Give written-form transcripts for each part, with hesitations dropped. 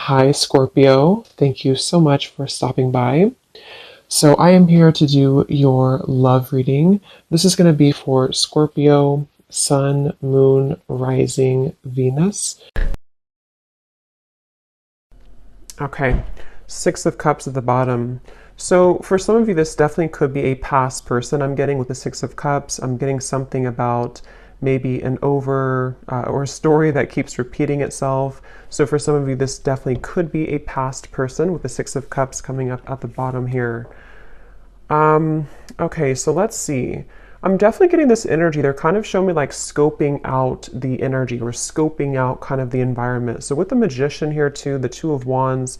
Hi, Scorpio. Thank you so much for stopping by. So, I am here to do your love reading. This is going to be for Scorpio, Sun, Moon, Rising, Venus. Okay, Six of Cups at the bottom. So, for some of you, this definitely could be a past person. I'm getting with the Six of Cups. I'm getting something about maybe an or a story that keeps repeating itself. So, for some of you, this definitely could be a past person with the Six of Cups coming up at the bottom here. Um, okay, so let's see. I'm definitely getting this energy. They're kind of showing me like scoping out the energy or scoping out kind of the environment. So with the Magician here too, the Two of Wands,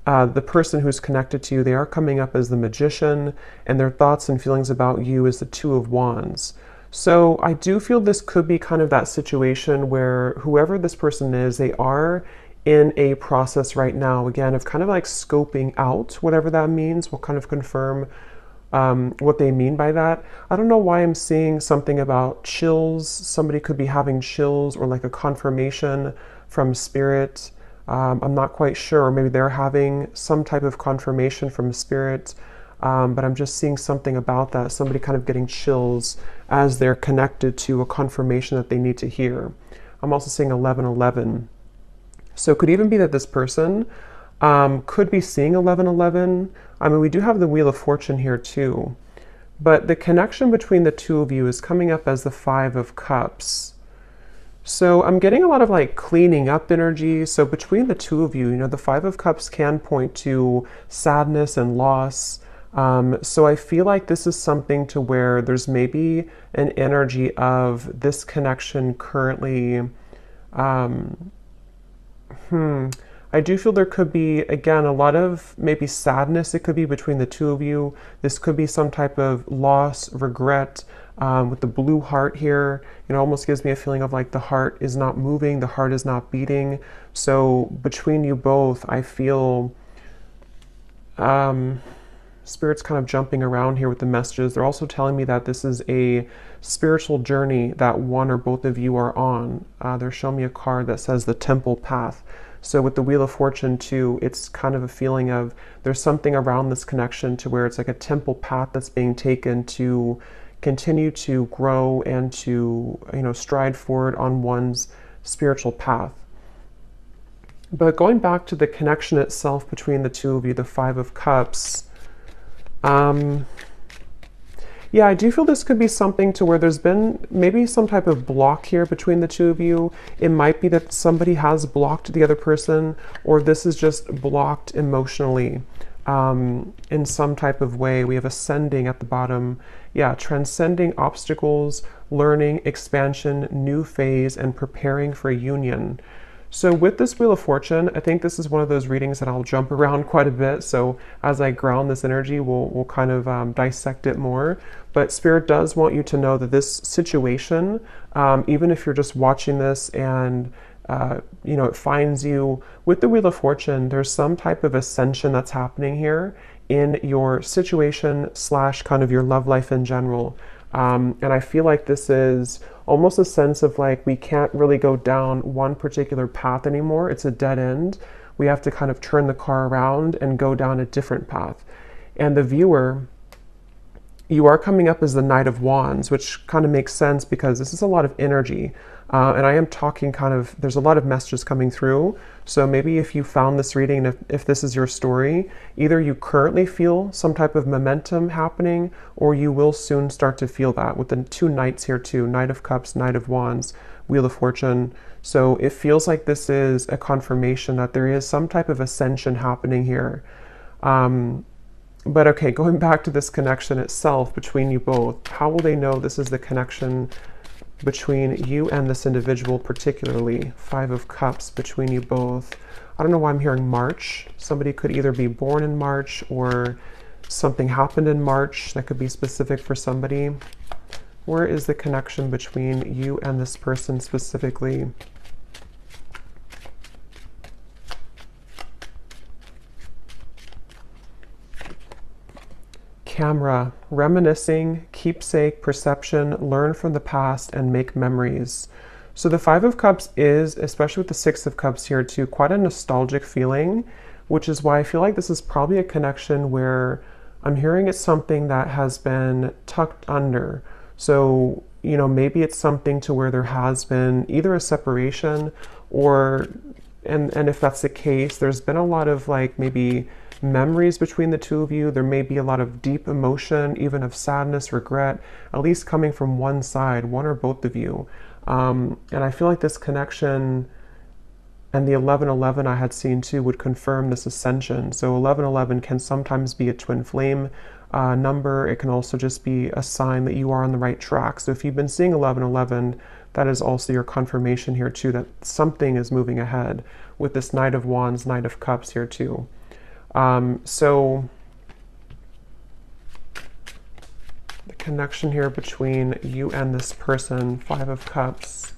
the person who's connected to you, they are coming up as the Magician, and their thoughts and feelings about you is the Two of Wands. So I do feel this could be kind of that situation where whoever this person is, they are in a process right now, again, of kind of like scoping out whatever that means. We'll kind of confirm what they mean by that. I don't know why I'm seeing something about chills. Somebody could be having chills or like a confirmation from spirit. I'm not quite sure. Maybe they're having some type of confirmation from spirit. But I'm just seeing something about that. Somebody kind of getting chills as they're connected to a confirmation that they need to hear. I'm also seeing 1111. So it could even be that this person could be seeing 1111. I mean, we do have the Wheel of Fortune here too. But the connection between the two of you is coming up as the Five of Cups. So I'm getting a lot of like cleaning up energy. So between the two of you, the Five of Cups can point to sadness and loss. So I feel like this is something to where there's maybe an energy of this connection currently. Um, I do feel there could be, again, a lot of maybe sadness. It could be between the two of you. This could be some type of loss, regret. With the blue heart here, it almost gives me a feeling of like the heart is not moving, the heart is not beating. So between you both, I feel Spirit's kind of jumping around here with the messages. They're also telling me that this is a spiritual journey that one or both of you are on. They're showing me a card that says the Temple Path. So with the Wheel of Fortune too, it's kind of a feeling of there's something around this connection to where it's like a temple path that's being taken to continue to grow and to, stride forward on one's spiritual path. But going back to the connection itself between the two of you, the Five of Cups, yeah, I do feel this could be something to where there's been maybe some type of block here between the two of you. It might be that somebody has blocked the other person, or this is just blocked emotionally in some type of way. We have ascending at the bottom. Yeah, transcending obstacles, learning, expansion, new phase, and preparing for union. So with this Wheel of Fortune, I think this is one of those readings that I'll jump around quite a bit. So as I ground this energy, we'll kind of dissect it more. But Spirit does want you to know that this situation, even if you're just watching this and it finds you with the Wheel of Fortune, there's some type of ascension that's happening here in your situation / kind of your love life in general. And I feel like this is almost a sense of like we can't really go down one particular path anymore. It's a dead end. We have to kind of turn the car around and go down a different path. And the viewer, you are coming up as the Knight of Wands, which kind of makes sense because this is a lot of energy. And I am talking there's a lot of messages coming through. So maybe if you found this reading, if this is your story, either you currently feel some type of momentum happening, or you will soon start to feel that with the two knights here too, Knight of Cups, Knight of Wands, Wheel of Fortune. So it feels like this is a confirmation that there is some type of ascension happening here. But okay, going back to this connection itself between you both, how will they know this is the connection between you and this individual particularly? Five of Cups between you both. I don't know why I'm hearing March. Somebody could either be born in March or something happened in March that could be specific for somebody. Where is the connection between you and this person specifically? Camera, reminiscing, keepsake, perception, learn from the past, and make memories. So the Five of Cups is, especially with the Six of Cups here too, quite a nostalgic feeling, which is why I feel like this is probably a connection where I'm hearing it's something that has been tucked under. So, you know, maybe it's something to where there has been either a separation or, and if that's the case, there's been a lot of like maybe memories between the two of you. There may be a lot of deep emotion, even of sadness, regret, at least coming from one side, one or both of you. And I feel like this connection and the 1111 I had seen too would confirm this ascension. So 1111 can sometimes be a twin flame number. It can also just be a sign that you are on the right track. So if you've been seeing 1111, that is also your confirmation here too, that something is moving ahead with this Knight of Wands, Knight of Cups here too. So the connection here between you and this person, Five of Cups,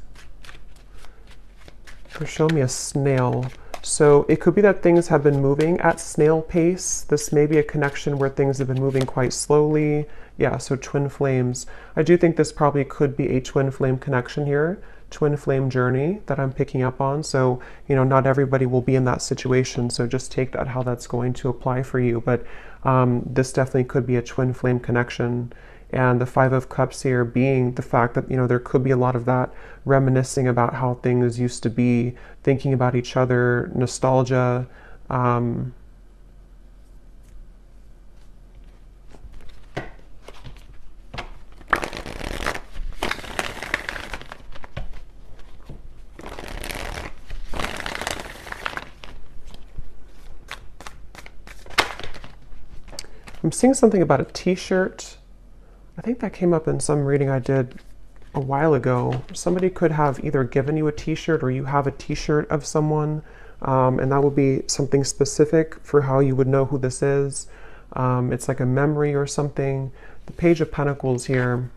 show me a snail. So it could be that things have been moving at snail pace. This may be a connection where things have been moving quite slowly. Yeah, so twin flames. I do think this probably could be a twin flame connection here, twin flame journey that I'm picking up on. So, you know, not everybody will be in that situation. So just take that how that's going to apply for you. But this definitely could be a twin flame connection. And the Five of Cups here being the fact that, you know, there could be a lot of that reminiscing about how things used to be, thinking about each other, nostalgia. I'm seeing something about a t-shirt. I think that came up in some reading I did a while ago. Somebody could have either given you a t-shirt or you have a t-shirt of someone, and that would be something specific for how you would know who this is. It's like a memory or something. The Page of Pentacles here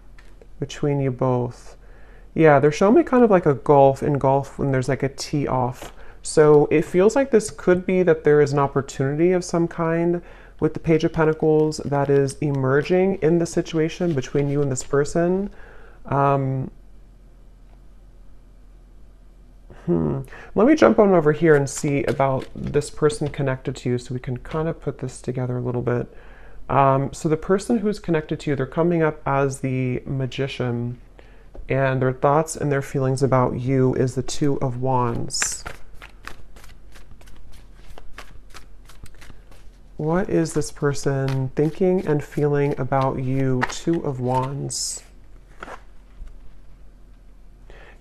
between you both. Yeah, they're showing me kind of like a golf in golf when there's like a tee off. So it feels like this could be that there is an opportunity of some kind with the Page of Pentacles that is emerging in the situation between you and this person. Let me jump on over here and see about this person connected to you so we can kind of put this together a little bit. So the person who's connected to you, they're coming up as the Magician, and their thoughts and their feelings about you is the Two of Wands. What is this person thinking and feeling about you? Two of Wands.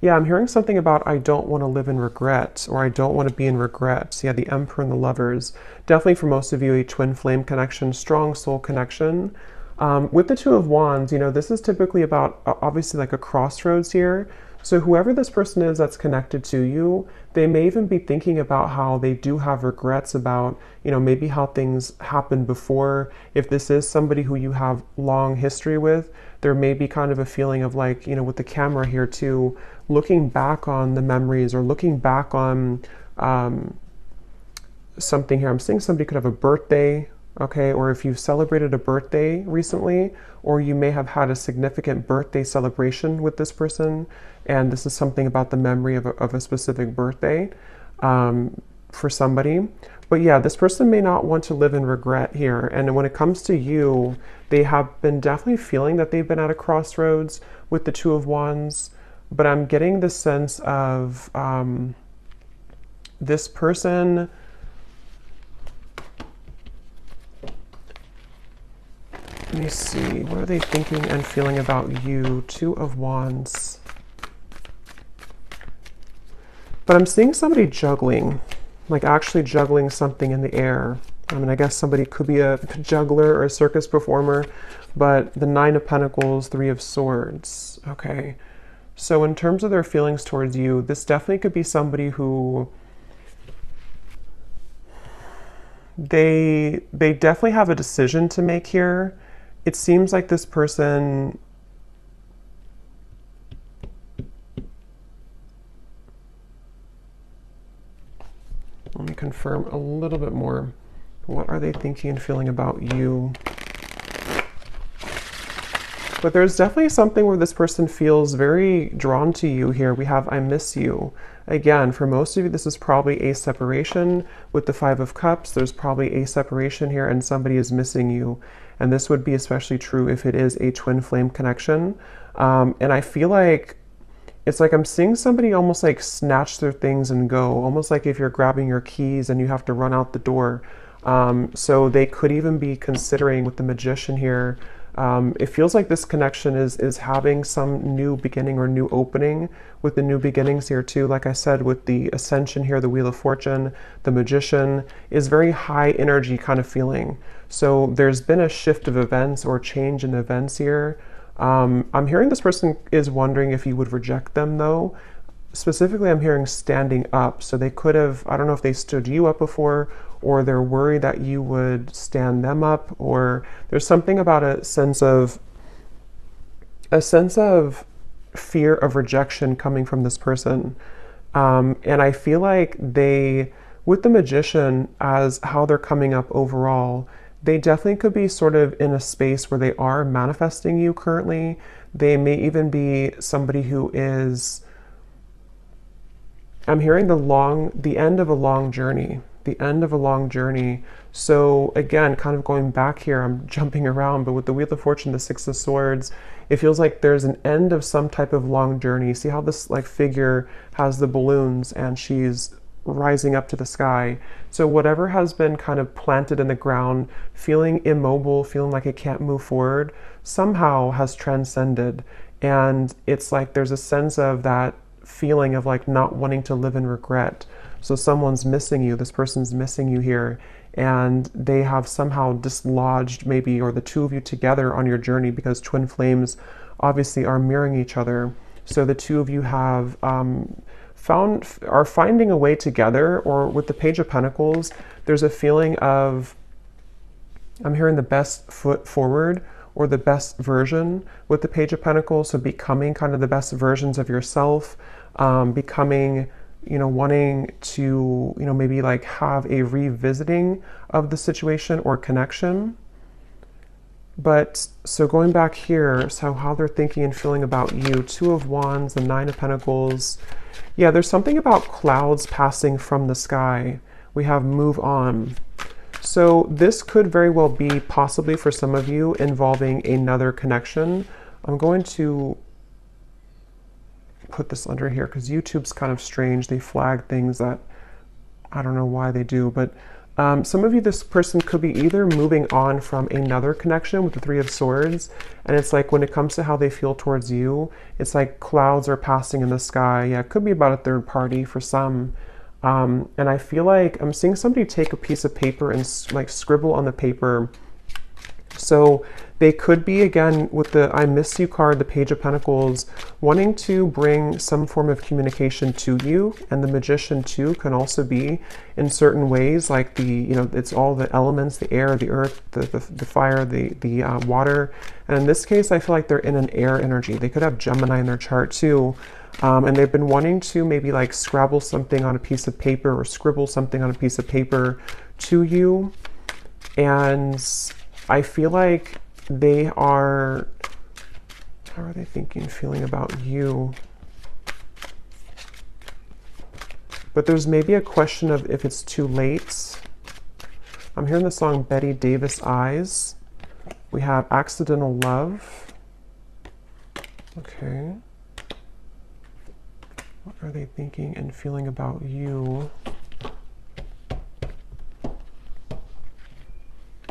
Yeah, I'm hearing something about I don't want to live in regret, or I don't want to be in regret. Yeah, the Emperor and the Lovers. Definitely for most of you, a twin flame connection, strong soul connection. With the Two of Wands, you know, this is typically about obviously like a crossroads here. So whoever this person is that's connected to you, they may even be thinking about how they do have regrets about, you know, maybe how things happened before. If this is somebody who you have long history with, there may be kind of a feeling of like, you know, with the camera here too, looking back on the memories or looking back on something here. I'm seeing somebody could have a birthday, okay, or if you've celebrated a birthday recently, or you may have had a significant birthday celebration with this person, and this is something about the memory of a specific birthday for somebody. But yeah, this person may not want to live in regret here. And when it comes to you, they have been definitely feeling that they've been at a crossroads with the Two of Wands. But I'm getting the sense of this person. Let me see, what are they thinking and feeling about you? Two of Wands. But I'm seeing somebody juggling, like actually juggling something in the air. I mean, I guess somebody could be a juggler or a circus performer, but the Nine of Pentacles, Three of Swords. Okay. So in terms of their feelings towards you, this definitely could be somebody who they definitely have a decision to make here. It seems like this person let me confirm a little bit more. What are they thinking and feeling about you? But there's definitely something where this person feels very drawn to you here. We have I miss you. Again, for most of you, this is probably a separation with the Five of Cups. There's probably a separation here and somebody is missing you. And this would be especially true if it is a twin flame connection. And I feel like it's like I'm seeing somebody almost like snatch their things and go, almost like if you're grabbing your keys and you have to run out the door. So they could even be considering with the Magician here. It feels like this connection is having some new beginning or new opening with the new beginnings here too. Like I said, with the Ascension here, the Wheel of Fortune, the Magician is very high energy kind of feeling. So there's been a shift of events or change in events here. I'm hearing this person is wondering if you would reject them though. Specifically, I'm hearing standing up. So they could have, I don't know if they stood you up before, or they're worried that you would stand them up, or there's something about a sense of fear of rejection coming from this person. And I feel like they, with the Magician as how they're coming up overall, they definitely could be sort of in a space where they are manifesting you currently. They may even be somebody who is, I'm hearing the end of a long journey, the end of a long journey. So again, kind of going back here, I'm jumping around, but with the Wheel of Fortune, the Six of Swords, it feels like there's an end of some type of long journey. See how this like figure has the balloons and she's rising up to the sky. So whatever has been kind of planted in the ground, feeling immobile, feeling like it can't move forward, somehow has transcended. And it's like there's a sense of that feeling of like not wanting to live in regret. So someone's missing you, this person's missing you here, and they have somehow dislodged maybe, or the two of you together on your journey, because twin flames obviously are mirroring each other. So the two of you have are finding a way together, or with the Page of Pentacles, there's a feeling of, I'm hearing the best foot forward, or the best version with the Page of Pentacles. So becoming kind of the best versions of yourself, becoming, wanting to, maybe like have a revisiting of the situation or connection. But so going back here, so how they're thinking and feeling about you, Two of Wands, the Nine of Pentacles. Yeah, there's something about clouds passing from the sky. We have move on. So this could very well be possibly for some of you involving another connection. I'm going to put this under here because YouTube's kind of strange. They flag things that I don't know why they do, but some of you, this person could be either moving on from another connection with the Three of Swords, and it's like when it comes to how they feel towards you, it's like clouds are passing in the sky. Yeah, it could be about a third party for some. And I feel like I'm seeing somebody take a piece of paper and like scribble on the paper. So they could be, again, with the I miss you card, the Page of Pentacles, wanting to bring some form of communication to you. And the Magician too can also be in certain ways, like it's all the elements, the air, the earth, the fire, the water. And in this case, I feel like they're in an air energy. They could have Gemini in their chart too. And they've been wanting to maybe like scrabble something on a piece of paper or scribble something on a piece of paper to you. And I feel like they are, how are they thinking, feeling about you? But there's maybe a question of if it's too late. I'm hearing the song Betty Davis Eyes. We have Accidental Love. Okay. What are they thinking and feeling about you?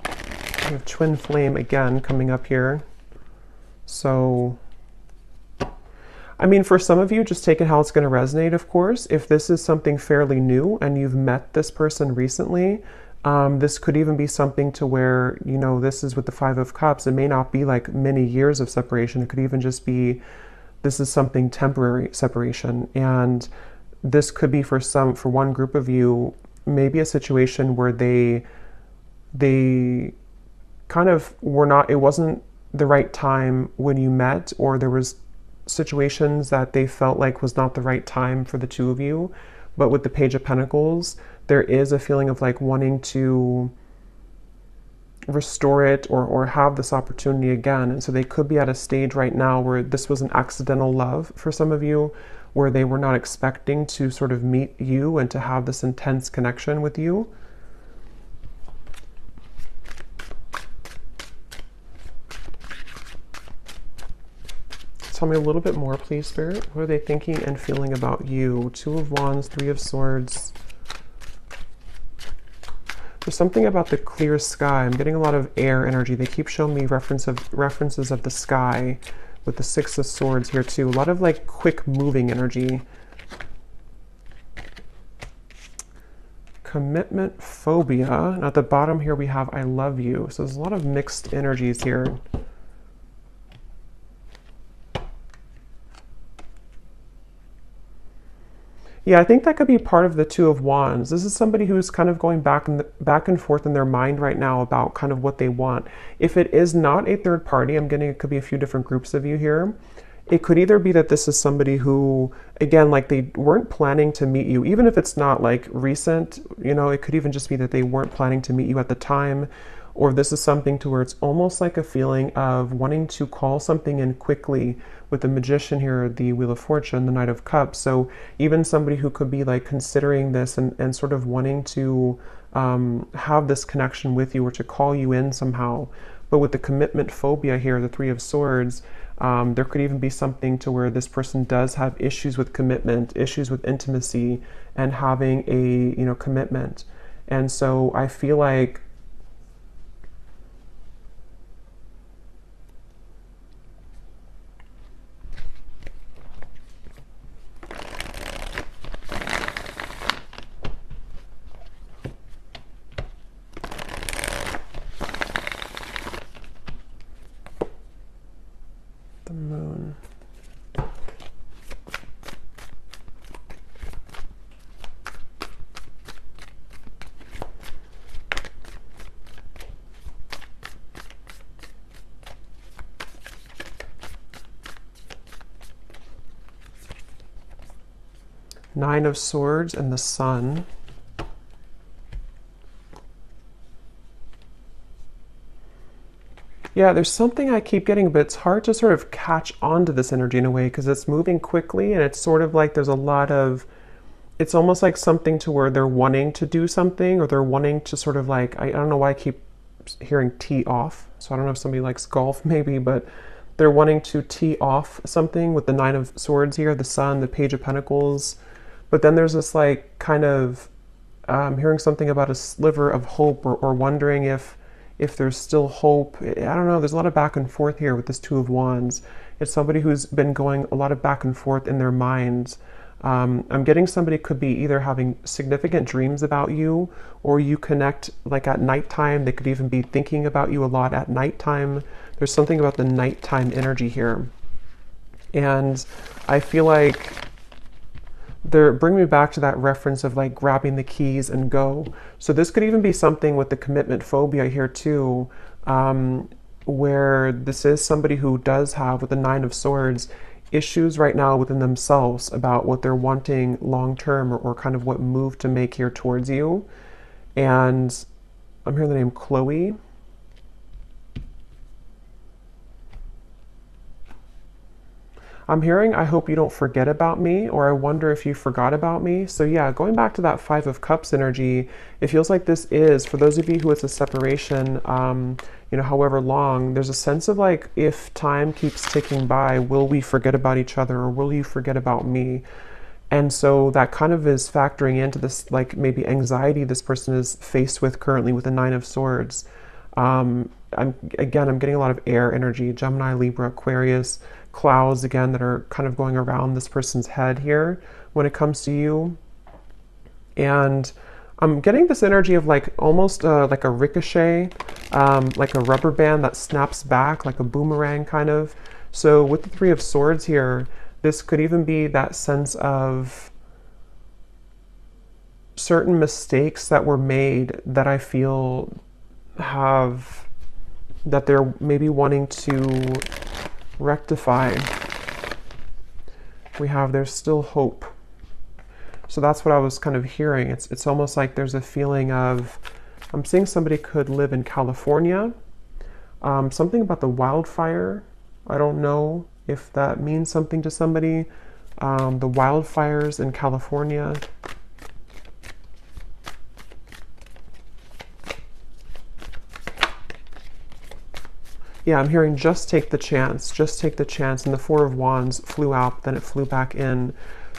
We have Twin Flame again coming up here. So, I mean, for some of you, just take it how it's going to resonate, of course. If this is something fairly new and you've met this person recently, this could even be something to where, this is with the Five of Cups. It may not be like many years of separation. It could even just be, this is something temporary separation. And this could be for one group of you, maybe a situation where they kind of it wasn't the right time when you met, or there was situations that they felt like was not the right time for the two of you. But with the Page of Pentacles, there is a feeling of like wanting to restore it or have this opportunity again. And so they could be at a stage right now where this was an accidental love for some of you, where they were not expecting to sort of meet you and to have this intense connection with you. Tell me a little bit more, please, Spirit. What are they thinking and feeling about you? Two of Wands, Three of Swords. There's something about the clear sky. I'm getting a lot of air energy. They keep showing me references of the sky with the Six of Swords here too. A lot of like quick moving energy. Commitment phobia. And at the bottom here we have I love you. So there's a lot of mixed energies here. Yeah, I think that could be part of the Two of Wands. This is somebody who's kind of going back and forth in their mind right now about kind of what they want. If it is not a third party, I'm getting it could be a few different groups of you here. It could either be that this is somebody who, again, like they weren't planning to meet you, even if it's not like recent, you know, it could even just be that they weren't planning to meet you at the time. Or this is something to where it's almost like a feeling of wanting to call something in quickly. With the Magician here, the Wheel of Fortune, the Knight of Cups. So even somebody who could be like considering this and sort of wanting to have this connection with you or to call you in somehow. But with the commitment phobia here, the Three of Swords, there could even be something to where this person does have issues with commitment, issues with intimacy, and having a, you know, commitment. And so I feel like the Moon. Nine of Swords and the Sun. Yeah, there's something I keep getting, but it's hard to sort of catch on to this energy in a way because it's moving quickly and it's sort of like there's a lot of, it's almost like something to where they're wanting to do something or they're wanting to sort of like, I don't know why I keep hearing tee off. So I don't know if somebody likes golf maybe, but they're wanting to tee off something with the Nine of Swords here, the Sun, the Page of Pentacles. But then there's this like kind of hearing something about a sliver of hope or wondering if there's still hope. I don't know, there's a lot of back and forth here with this Two of Wands. It's somebody who's been going a lot of back and forth in their minds. I'm getting somebody could be either having significant dreams about you or you connect like at nighttime. They could even be thinking about you a lot at nighttime. There's something about the nighttime energy here. And I feel like they're bringing me back to that reference of like grabbing the keys and go. So this could even be something with the commitment phobia here too, where this is somebody who does have, with the Nine of Swords, issues right now within themselves about what they're wanting long-term or kind of what move to make here towards you. And I'm hearing the name Chloe. I'm hearing, I hope you don't forget about me, or I wonder if you forgot about me. So yeah, going back to that Five of Cups energy, it feels like this is, for those of you who it's a separation, you know, however long, there's a sense of like, if time keeps ticking by, will we forget about each other or will you forget about me? And so that kind of is factoring into this, like maybe anxiety this person is faced with currently with the Nine of Swords. I'm getting a lot of air energy, Gemini, Libra, Aquarius, clouds again that are kind of going around this person's head here when it comes to you. And I'm getting this energy of like almost like a ricochet, like a rubber band that snaps back like a boomerang kind of. So with the Three of Swords here, this could even be that sense of certain mistakes that were made that I feel have, that they're maybe wanting to rectify. We have, there's still hope. So that's what I was kind of hearing. It's almost like there's a feeling of I'm seeing somebody could live in California. Something about the wildfire. I don't know if that means something to somebody. The wildfires in California. Yeah, I'm hearing just take the chance, just take the chance. And the Four of Wands flew out, then it flew back in.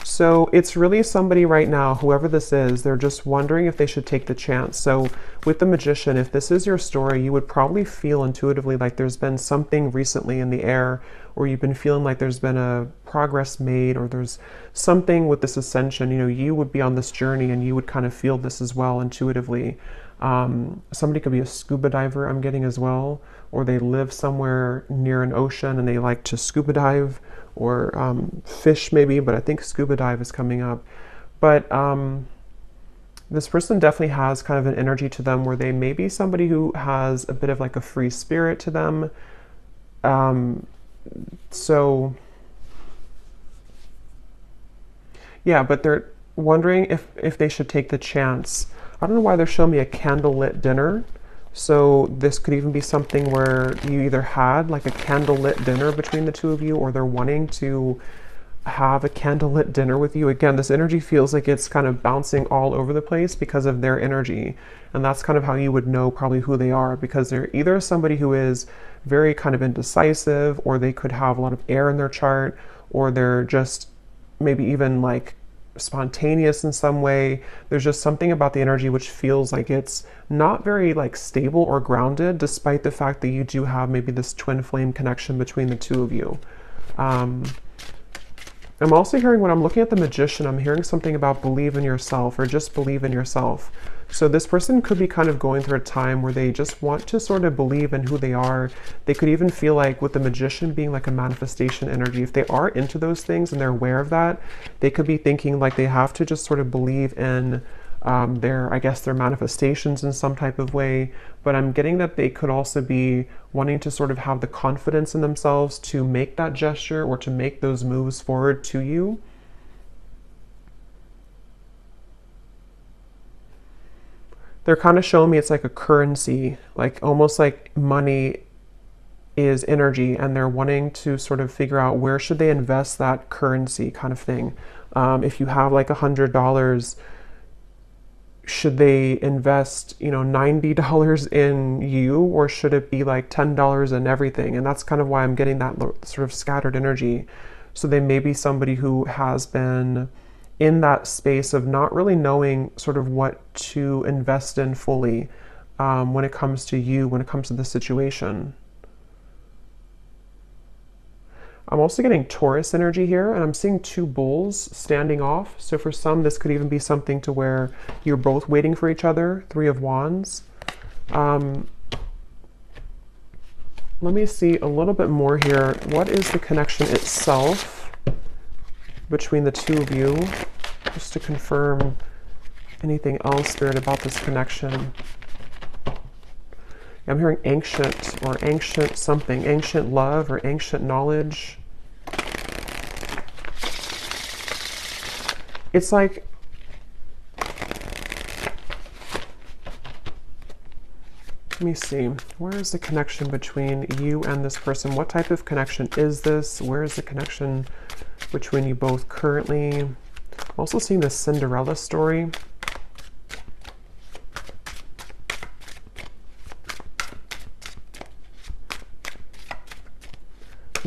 So it's really somebody right now, whoever this is, they're just wondering if they should take the chance. So with the Magician, if this is your story, you would probably feel intuitively like there's been something recently in the air, or you've been feeling like there's been a progress made, or there's something with this ascension. You know, you would be on this journey and you would kind of feel this as well intuitively. Somebody could be a scuba diver, I'm getting as well, or they live somewhere near an ocean and they like to scuba dive, or fish maybe, but I think scuba dive is coming up. But this person definitely has kind of an energy to them where they may be somebody who has a bit of like a free spirit to them. So yeah, but they're wondering if they should take the chance. I don't know why they're showing me a candlelit dinner. So this could even be something where you either had like a candlelit dinner between the two of you, or they're wanting to have a candlelit dinner with you. Again, this energy feels like it's kind of bouncing all over the place because of their energy. And that's kind of how you would know probably who they are, because they're either somebody who is very kind of indecisive, or they could have a lot of air in their chart, or they're just maybe even like spontaneous in some way. There's just something about the energy which feels like it's not very like stable or grounded, despite the fact that you do have maybe this twin flame connection between the two of you. I'm also hearing, when I'm looking at the Magician, I'm hearing something about believe in yourself, or just believe in yourself. So this person could be kind of going through a time where they just want to sort of believe in who they are. They could even feel like, with the Magician being like a manifestation energy, if they are into those things and they're aware of that, they could be thinking like they have to just sort of believe in I guess their manifestations in some type of way. But I'm getting that they could also be wanting to sort of have the confidence in themselves to make that gesture, or to make those moves forward to you. They're kind of showing me it's like a currency, like almost like money is energy, and they're wanting to sort of figure out where should they invest that currency kind of thing. If you have like $100, should they invest, you know, $90 in you, or should it be like $10 in everything? And that's kind of why I'm getting that sort of scattered energy. So they may be somebody who has been in that space of not really knowing sort of what to invest in fully when it comes to you, when it comes to the situation. I'm also getting Taurus energy here, and I'm seeing two bulls standing off. So for some, this could even be something to where you're both waiting for each other. Three of Wands. Let me see a little bit more here. What is the connection itself between the two of you? Just to confirm anything else, Spirit, about this connection. I'm hearing ancient, or ancient something, ancient love, or ancient knowledge. It's like, let me see, where is the connection between you and this person? What type of connection is this? Where is the connection between you both currently? I'm also seeing the Cinderella story.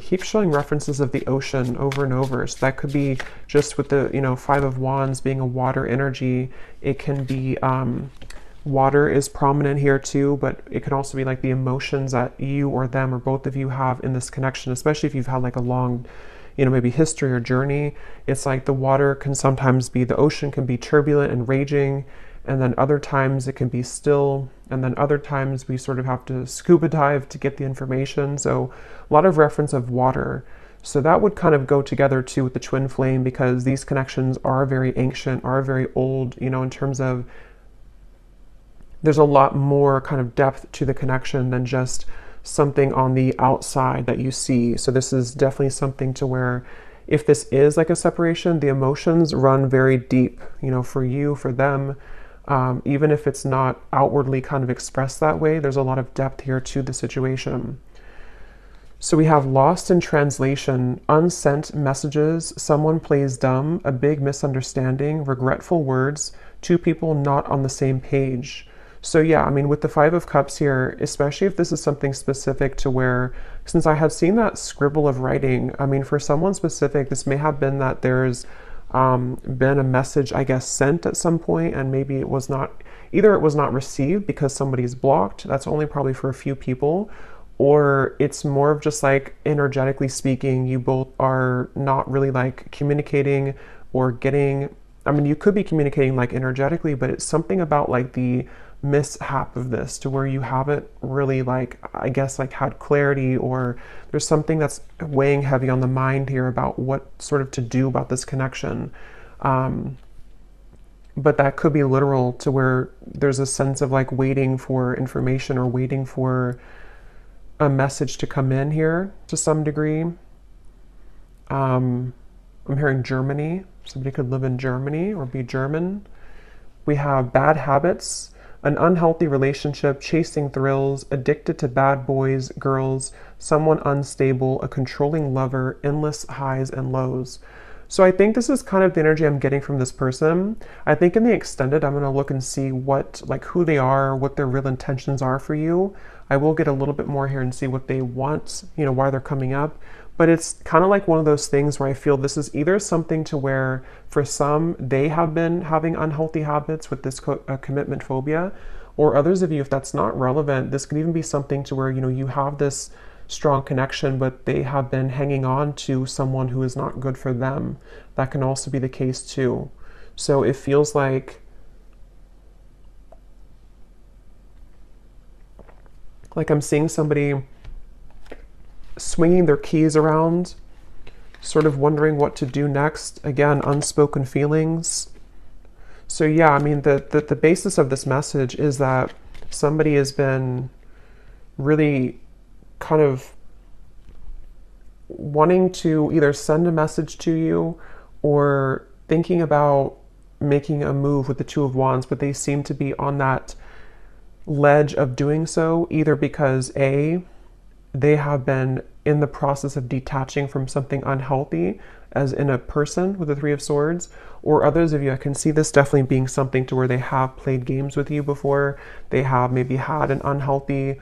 Keep showing references of the ocean over and over. So that could be just with the, you know, Five of Wands being a water energy. It can be, water is prominent here too, but it can also be like the emotions that you or them or both of you have in this connection, especially if you've had like a long, you know, maybe history or journey. It's like the water can sometimes be, the ocean can be turbulent and raging, and then other times it can be still, and then other times we sort of have to scuba dive to get the information. So a lot of reference of water. So that would kind of go together too with the twin flame, because these connections are very ancient, are very old, you know, in terms of there's a lot more kind of depth to the connection than just something on the outside that you see. So this is definitely something to where, if this is like a separation, the emotions run very deep, you know, for you, for them. Even if it's not outwardly kind of expressed that way, there's a lot of depth here to the situation. So we have lost in translation, unsent messages, someone plays dumb, a big misunderstanding, regretful words, two people not on the same page. So yeah, I mean, with the Five of Cups here, especially if this is something specific to where, since I have seen that scribble of writing, I mean, for someone specific, this may have been that there's been a message, I guess, sent at some point, and maybe it was not, either it was not received because somebody's blocked, that's only probably for a few people, or it's more of just like energetically speaking, you both are not really like communicating or getting, I mean, you could be communicating like energetically, but it's something about like the mishap of this to where you haven't really like, I guess, like had clarity, or there's something that's weighing heavy on the mind here about what sort of to do about this connection. But that could be literal to where there's a sense of like waiting for information or waiting for a message to come in here to some degree. I'm hearing Germany. Somebody could live in Germany or be German. We have bad habits, an unhealthy relationship, chasing thrills, addicted to bad boys, girls, someone unstable, a controlling lover, endless highs and lows. So I think this is kind of the energy I'm getting from this person. I think in the extended, I'm going to look and see what, like who they are, what their real intentions are for you. I will get a little bit more here and see what they want, you know, why they're coming up. But it's kind of like one of those things where I feel this is either something to where for some, they have been having unhealthy habits with this commitment phobia, or others of you, if that's not relevant, this could even be something to where, you know, you have this strong connection, but they have been hanging on to someone who is not good for them. That can also be the case too. So it feels like I'm seeing somebody swinging their keys around, sort of wondering what to do next. Again, unspoken feelings. So yeah, I mean, the basis of this message is that somebody has been really kind of wanting to either send a message to you or thinking about making a move with the Two of Wands, but they seem to be on that ledge of doing so, either because A, they have been in the process of detaching from something unhealthy, as in a person with the Three of Swords, or others of you, I can see this definitely being something to where they have played games with you before. They have maybe had an unhealthy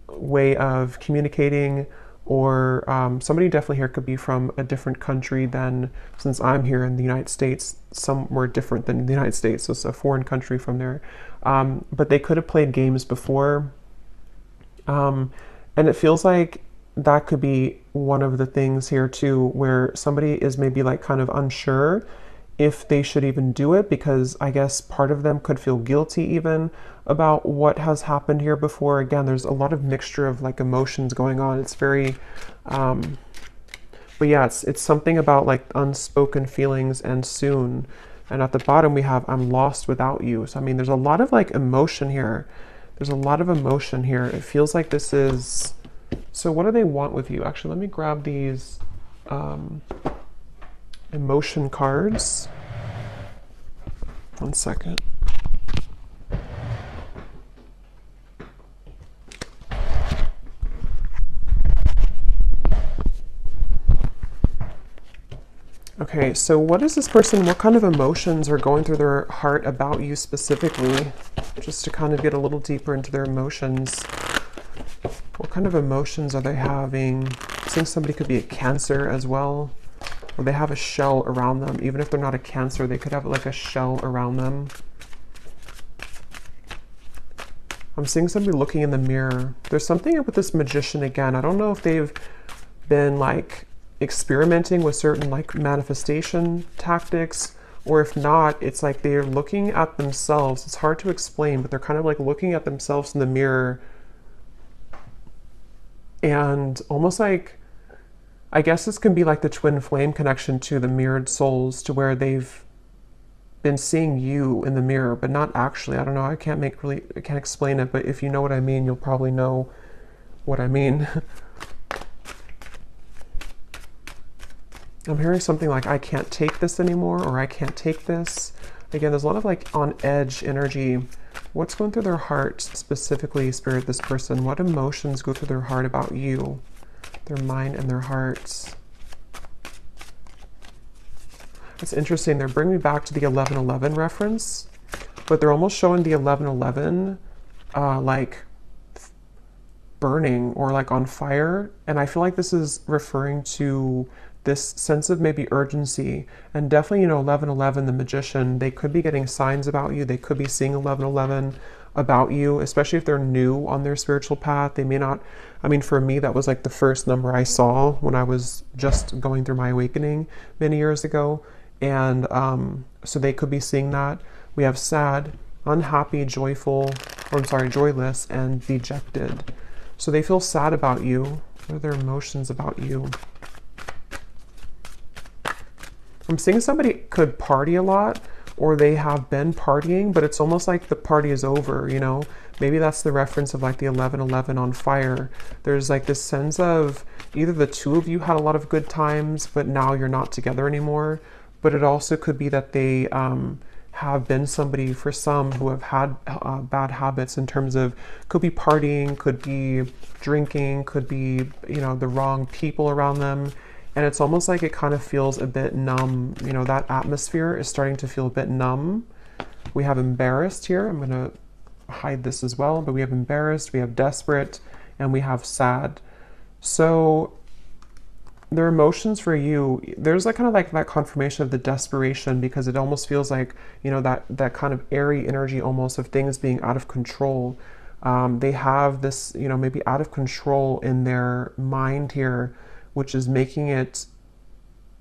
way of communicating, or somebody definitely here could be from a different country than, since I'm here in the United States, somewhere different than the United States, so it's a foreign country from there. But they could have played games before. And it feels like that could be one of the things here too, where somebody is maybe like kind of unsure if they should even do it, because I guess part of them could feel guilty even about what has happened here before. Again, there's a lot of mixture of like emotions going on. It's very, but yeah, it's something about like unspoken feelings and soon. And at the bottom we have, I'm lost without you. So I mean, there's a lot of like emotion here. There's a lot of emotion here. It feels like this is, so what do they want with you? Actually, let me grab these emotion cards. 1 second. Okay, so what is this person, what kind of emotions are going through their heart about you specifically? Just to kind of get a little deeper into their emotions. What kind of emotions are they having? I think somebody could be a Cancer as well, or they have a shell around them. Even if they're not a Cancer, they could have like a shell around them. I'm seeing somebody looking in the mirror. There's something with this Magician again. I don't know if they've been like experimenting with certain like manifestation tactics, or if not, it's like they're looking at themselves. It's hard to explain, but they're kind of like looking at themselves in the mirror and almost like, I guess this can be like the twin flame connection to the mirrored souls, to where they've been seeing you in the mirror, but not actually. I don't know. I can't explain it, but if you know what I mean, you'll probably know what I mean. I'm hearing something like, I can't take this anymore, or I can't take this. Again, there's a lot of like on edge energy. What's going through their heart specifically, Spirit, this person? What emotions go through their heart about you? Their mind and their hearts. It's interesting. They're bringing me back to the 11:11 reference, but they're almost showing the 11:11 like burning or like on fire. And I feel like this is referring to this sense of maybe urgency. And definitely, 11:11, the magician, they could be getting signs about you. They could be seeing 11:11 about you, especially if they're new on their spiritual path. They may not, I mean, for me, that was like the first number I saw when I was just going through my awakening many years ago. And so they could be seeing that. We have sad, unhappy, joyful, or I'm sorry, joyless, and dejected. So they feel sad about you. What are their emotions about you? I'm seeing somebody could party a lot, or they have been partying, but it's almost like the party is over, Maybe that's the reference of like the 11:11 on fire. There's like this sense of either the two of you had a lot of good times, but now you're not together anymore. But it also could be that they have been somebody, for some, who have had bad habits in terms of, could be partying, could be drinking, could be, the wrong people around them. And it's almost like it kind of feels a bit numb. That atmosphere is starting to feel a bit numb. We have embarrassed here. I'm going to hide this as well, but we have embarrassed, we have desperate, and we have sad. So their emotions for you, there's like kind of like that confirmation of the desperation, because it almost feels like, that kind of airy energy almost of things being out of control. They have this, maybe out of control in their mind here, which is making it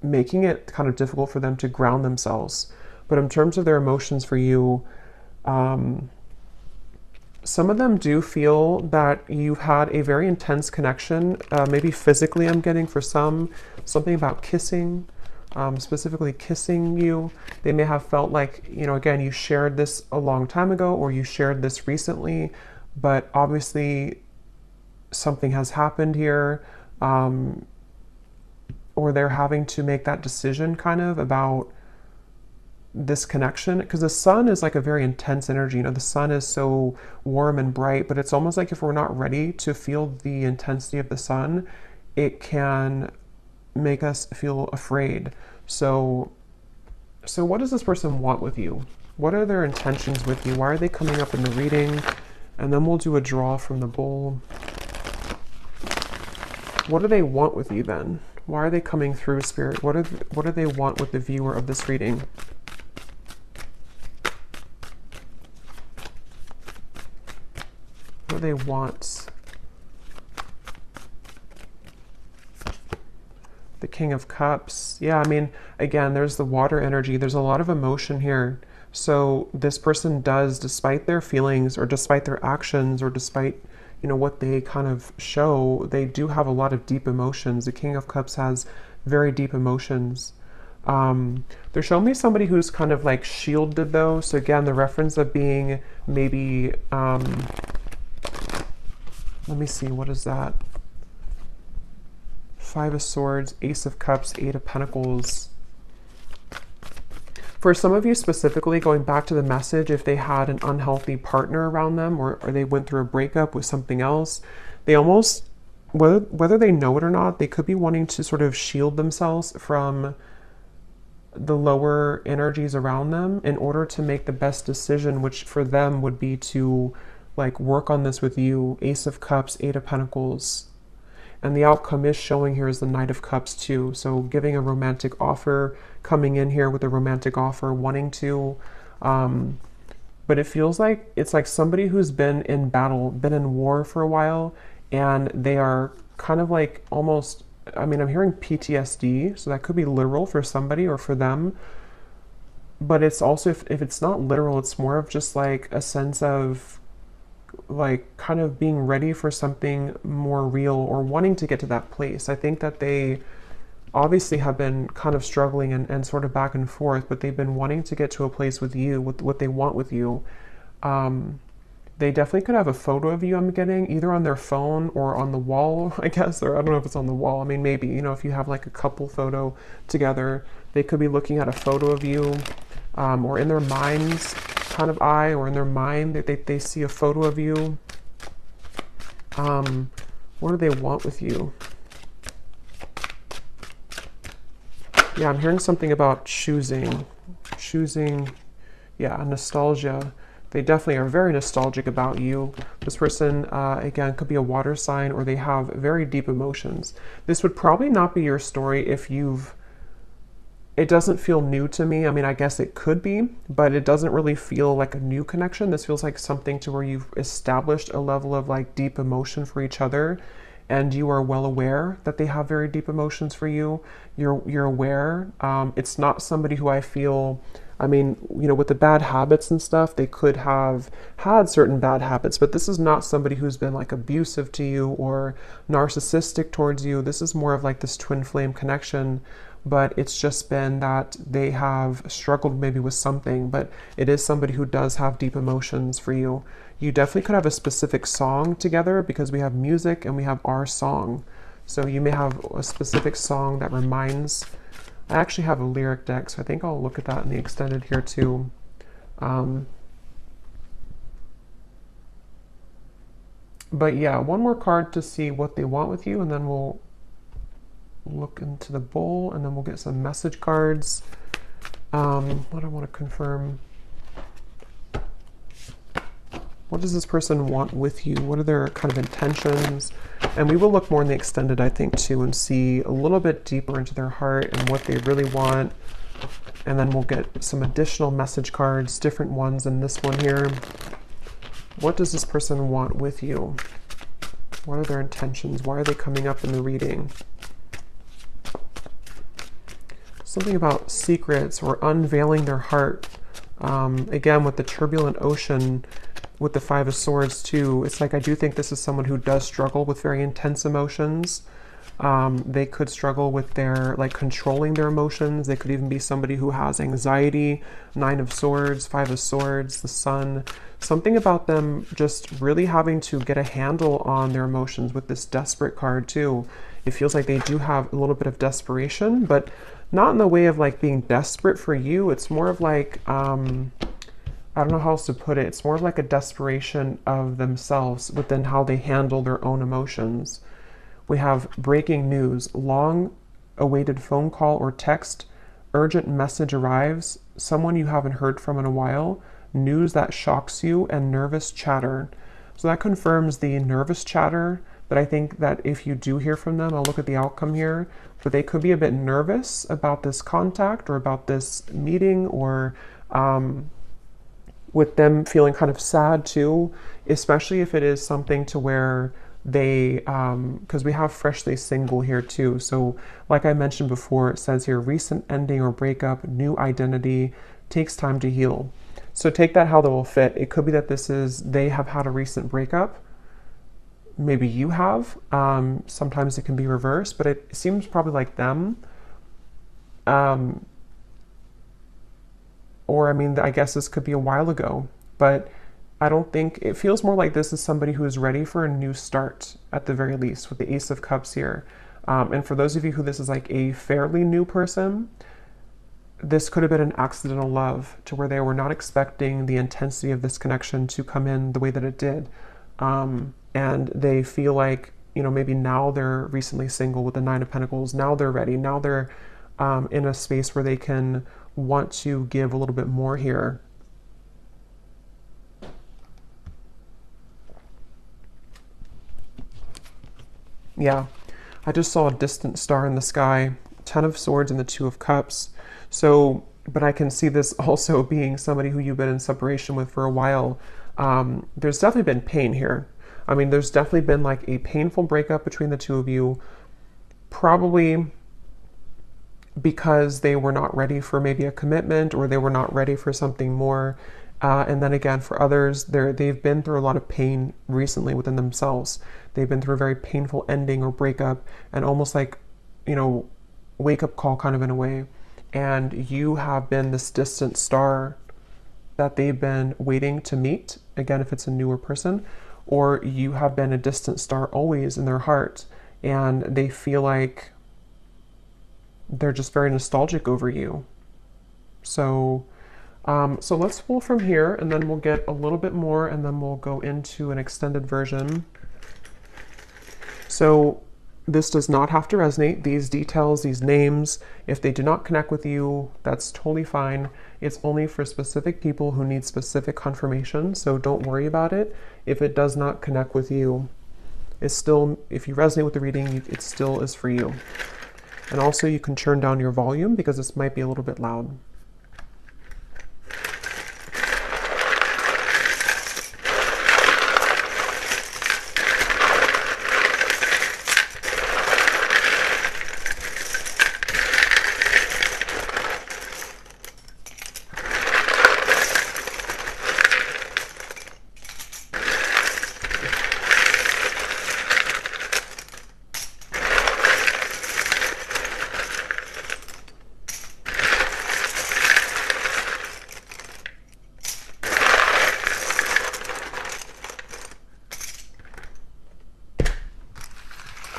kind of difficult for them to ground themselves. But in terms of their emotions for you, some of them do feel that you've had a very intense connection, maybe physically, I'm getting for some, something about kissing, specifically kissing you. They may have felt like, again, you shared this a long time ago, or you shared this recently, but obviously something has happened here, or they're having to make that decision kind of about this connection, because the sun is like a very intense energy. The sun is so warm and bright, but it's almost like if we're not ready to feel the intensity of the sun, it can make us feel afraid. So what does this person want with you? What are their intentions with you? Why are they coming up in the reading? And then we'll do a draw from the bowl. What do they want with you then? Why are they coming through, Spirit? What do they want with the viewer of this reading? What do they want? The King of Cups. Yeah, I mean, again, there's the water energy. There's a lot of emotion here. So this person does, despite their feelings or despite their actions or despite, what they kind of show, they do have a lot of deep emotions. The King of Cups has very deep emotions. They're showing me somebody who's kind of like shielded though. So again, the reference of being maybe, let me see, what is that? Five of Swords, Ace of Cups, Eight of Pentacles. For some of you specifically, going back to the message, if they had an unhealthy partner around them, or they went through a breakup with something else, they almost, whether they know it or not, they could be wanting to sort of shield themselves from the lower energies around them in order to make the best decision, which for them would be to like work on this with you. Ace of Cups, Eight of Pentacles. And the outcome is showing here is the Knight of Cups too. So giving a romantic offer, coming in here with a romantic offer, wanting to, but it feels like it's like somebody who's been in battle, been in war for a while, and they are kind of like almost, I mean, I'm hearing PTSD, so that could be literal for somebody or for them. But it's also, if it's not literal, it's more of just like a sense of like kind of being ready for something more real or wanting to get to that place. I think that they obviously have been kind of struggling and sort of back and forth, but they've been wanting to get to a place with you, with what they want with you. They definitely could have a photo of you, I'm getting, either on their phone or on the wall, I guess, or I don't know if it's on the wall. I mean, maybe, if you have like a couple photo together, they could be looking at a photo of you. or in their mind's kind of eye, or in their mind they see a photo of you. What do they want with you? Yeah, I'm hearing something about choosing, yeah, nostalgia. They definitely are very nostalgic about you. This person, again, could be a water sign, or they have very deep emotions. This would probably not be your story if you've, it doesn't feel new to me. I mean, I guess it could be, but it doesn't really feel like a new connection. This feels like something to where you've established a level of like deep emotion for each other, and you are well aware that they have very deep emotions for you. You're aware. It's not somebody who I feel, I mean, you know, with the bad habits and stuff, they could have had certain bad habits, but this is not somebody who's been like abusive to you or narcissistic towards you. This is more of like this twin flame connection, but it's just been that they have struggled maybe with something, but it is somebody who does have deep emotions for you. You definitely could have a specific song together, because we have music and we have our song. So you may have a specific song that reminds, I actually have a lyric deck, so I think I'll look at that in the extended here too. But yeah, one more card to see what they want with you, and then we'll look into the bowl, and then we'll get some message cards. What I want to confirm. What does this person want with you? What are their kind of intentions? And we will look more in the extended, I think, too, and see a little bit deeper into their heart and what they really want. And then we'll get some additional message cards, different ones than this one here. What does this person want with you? What are their intentions? Why are they coming up in the reading? Something about secrets or unveiling their heart. Again, with the turbulent ocean, with the Five of Swords too, it's like I do think this is someone who does struggle with very intense emotions. They could struggle with their, like, controlling their emotions. They could even be somebody who has anxiety. Nine of Swords, Five of Swords, the Sun. Something about them just really having to get a handle on their emotions with this Desperate card too. It feels like they do have a little bit of desperation, but not in the way of like being desperate for you. It's more of like, I don't know how else to put it. It's more of like a desperation of themselves within how they handle their own emotions. We have breaking news, long awaited phone call or text, urgent message arrives, someone you haven't heard from in a while, news that shocks you, and nervous chatter. So that confirms the nervous chatter, that I think that if you do hear from them, I'll look at the outcome here, but they could be a bit nervous about this contact or about this meeting, or with them feeling kind of sad too, especially if it is something to where they, because we have freshly single here too. So like I mentioned before, it says here, recent ending or breakup, new identity, takes time to heal. So take that how that will fit. It could be that this is, they have had a recent breakup. Maybe you have. Sometimes it can be reversed, but it seems probably like them. Or, I mean, I guess this could be a while ago, but I don't think, it feels more like this is somebody who is ready for a new start at the very least, with the Ace of Cups here. And for those of you who this is like a fairly new person, this could have been an accidental love to where they were not expecting the intensity of this connection to come in the way that it did. And they feel like, you know, maybe now they're recently single with the Nine of Pentacles. Now they're ready. Now they're in a space where they can want to give a little bit more here. Yeah, I just saw a distant star in the sky, Ten of Swords and the Two of Cups. So, but I can see this also being somebody who you've been in separation with for a while. There's definitely been pain here. I mean, there's definitely been like a painful breakup between the two of you, probably because they were not ready for maybe a commitment, or they were not ready for something more. And then again, for others, they've been through a lot of pain recently within themselves. They've been through a very painful ending or breakup, and almost like, you know, wake-up call kind of in a way. And you have been this distant star that they've been waiting to meet, again, if it's a newer person, or you have been a distant star always in their heart, and they feel like they're just very nostalgic over you. So So let's pull from here, and then we'll get a little bit more, and then we'll go into an extended version. So this does not have to resonate. These details, these names, if they do not connect with you, that's totally fine. It's only for specific people who need specific confirmation, so don't worry about it. If it does not connect with you, it's still, if you resonate with the reading, it still is for you. And also you can turn down your volume because this might be a little bit loud.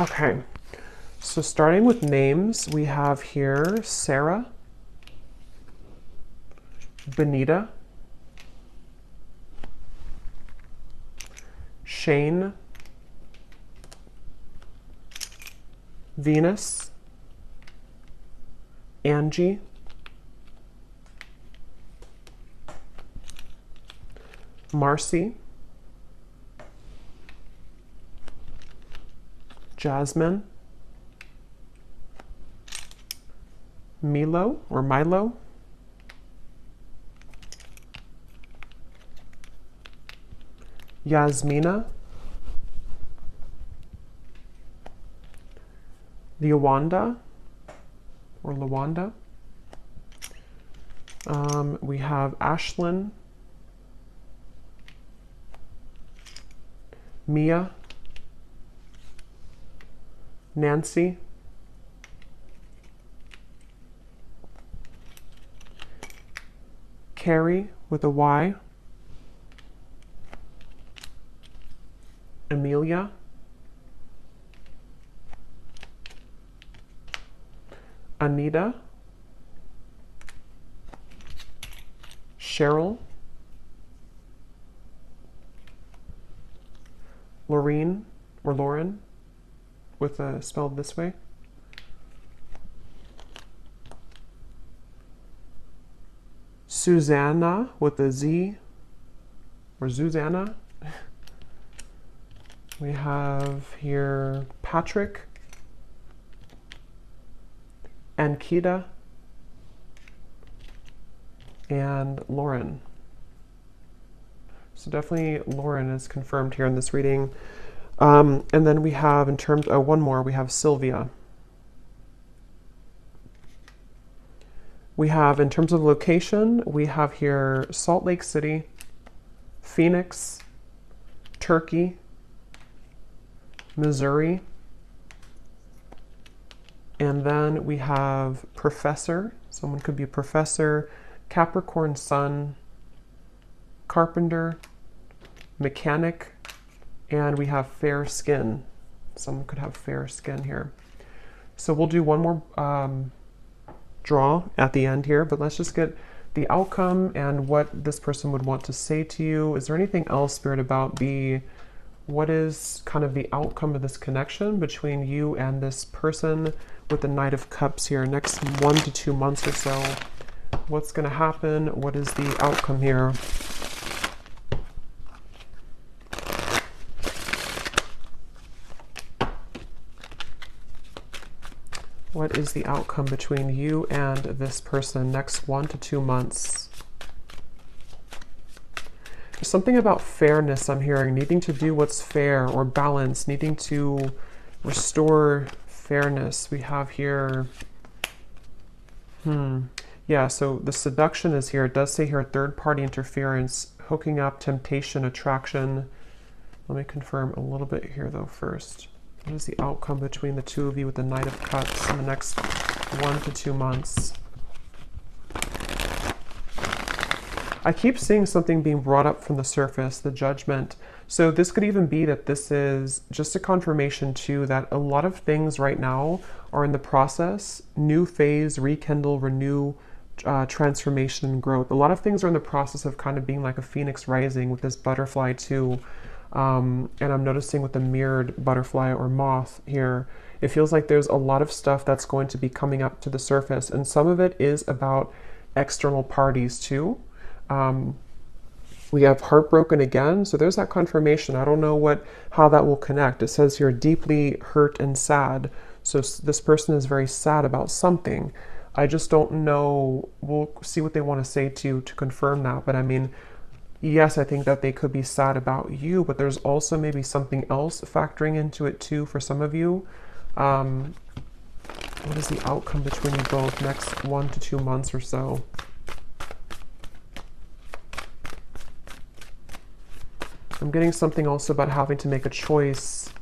Okay, so starting with names, we have here Sarah, Benita, Shane, Venus, Angie, Marcy, Jasmine, Milo or Milo, Yasmina, Lawanda or Lawanda. We have Ashlyn, Mia, Nancy, Carrie with a Y, Amelia, Anita, Cheryl, Lorene or Lauren with a spelled this way, Susanna with a Z or Susanna. We have here Patrick, Ankita, and Lauren. So definitely Lauren is confirmed here in this reading. And then we have in terms of one more, we have Sylvia. We have in terms of location, we have here Salt Lake City, Phoenix, Turkey, Missouri, and then we have Professor. Someone could be Professor, Capricorn Sun, Carpenter, Mechanic, and we have fair skin. Someone could have fair skin here. So we'll do one more draw at the end here, but let's just get the outcome and what this person would want to say to you. Is there anything else, Spirit, about what is kind of the outcome of this connection between you and this person with the Knight of Cups here? Next 1 to 2 months or so, what's going to happen? What is the outcome here? What is the outcome between you and this person next 1 to 2 months? There's something about fairness I'm hearing, needing to do what's fair or balance, needing to restore fairness. We have here, yeah, so the seduction is here. It does say here third-party interference, hooking up, temptation, attraction. Let me confirm a little bit here though first. What is the outcome between the two of you with the Knight of Cups in the next 1 to 2 months? I keep seeing something being brought up from the surface, the Judgment. So this could even be that this is just a confirmation too that a lot of things right now are in the process, new phase, rekindle, renew, transformation and growth. A lot of things are in the process of kind of being like a phoenix rising with this butterfly too. And I'm noticing with the mirrored butterfly or moth here, it feels like there's a lot of stuff that's going to be coming up to the surface. And some of it is about external parties too. We have heartbroken again. So there's that confirmation. I don't know how that will connect. It says here deeply hurt and sad. So this person is very sad about something. I just don't know. We'll see what they want to say to confirm that. But I mean, yes, I think that they could be sad about you, but there's also maybe something else factoring into it too for some of you. What is the outcome between you both next 1 to 2 months or so? I'm getting something also about having to make a choice.